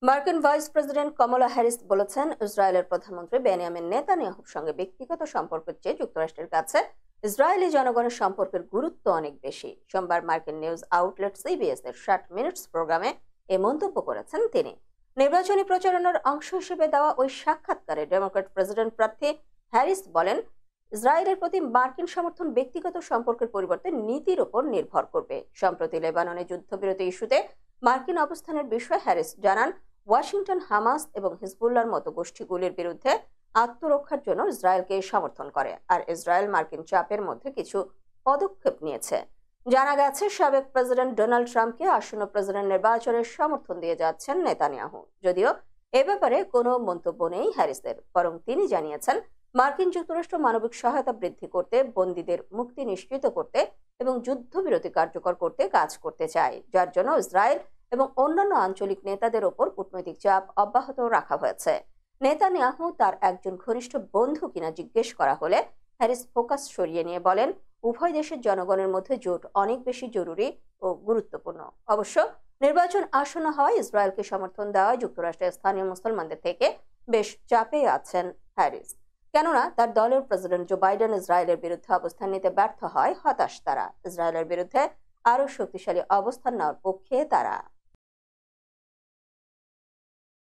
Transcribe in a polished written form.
মার্কিন vice president কমলা Harris বলেছেন, ইসরায়েলের প্রধানমন্ত্রী বেনিয়ামিন নেতানিয়াহুর সঙ্গে ব্যক্তিগত সম্পর্কের চেয়ে যুক্তরাষ্ট্রের কাছে ইসরায়েলি জনগণের সম্পর্কের গুরুত্ব অনেক বেশি। সোমবার মার্কিন নিউজ আউটলেট সিবিএস এর 60 মিনিটস প্রোগ্রামে এ মন্তব্য করেছেন তিনি। নির্বাচনী প্রচারণার অংশ হিসেবে দেওয়া ওই সাক্ষাৎকারে ডেমোক্র্যাট প্রেসিডেন্ট প্রার্থী হ্যারিস বলেন, ইসরায়েলের প্রতি মার্কিন সমর্থন ব্যক্তিগত সম্পর্কের পরিবর্তে নীতির উপর নির্ভর করবে। সম্প্রতি লেবাননে যুদ্ধবিরতি ইস্যুতে মার্কিন অবস্থানের বিষয়ে হ্যারিস জানান, ওয়াশিংটন হামাস এবং হিজবুল্লাহর মতো গোষ্ঠীগুলির বিরুদ্ধে আত্মরক্ষার জন্য ইসরায়েলকে সমর্থন করে, আর ইসরায়েল মার্কিন চাপের মধ্যে কিছু পদক্ষেপ নিয়েছে। জানা গেছে, সাবেক প্রেসিডেন্ট ডোনাল্ড ট্রাম্পকে আসন্ন প্রেসিডেন্ট নির্বাচনের সমর্থন দিয়ে যাচ্ছেন নেতানিয়াহু। যদিও এ ব্যাপারে কোনো মন্তব্য নেই হ্যারিসের, বরং তিনি জানিয়েছেন, মার্কিন যুক্তরাষ্ট্র মানবিক সহায়তা বৃদ্ধি করতে, বন্দীদের মুক্তি নিশ্চিত করতে এবং যুদ্ধবিরতি কার্যকর করতে কাজ করতে চায়, যার জন্য ইসরায়েল এবং অন্যান্য আঞ্চলিক নেতাদের ওপর কূটনৈতিক চাপ অব্যাহত রাখা হয়েছে। নেতানিয়াহু তার একজন ঘনিষ্ঠ বন্ধু কিনা জিজ্ঞেস করা হলে হ্যারিস ফোকাস সরিয়ে নিয়ে বলেন, উভয় দেশের জনগণের মধ্যে জোট অনেক বেশি জরুরি ও গুরুত্বপূর্ণ। অবশ্য নির্বাচন আসন্ন হওয়ায় ইসরায়েলকে সমর্থন দেওয়া যুক্তরাষ্ট্রের স্থানীয় মুসলমানদের থেকে বেশ চাপে আছেন হ্যারিস। কেননা তার দলের প্রেসিডেন্ট জো বাইডেন ইসরায়েলের বিরুদ্ধে অবস্থান নিতে ব্যর্থ হয় হতাশ তারা। ইসরায়েলের বিরুদ্ধে আরো শক্তিশালী অবস্থান নেওয়ার পক্ষে তারা।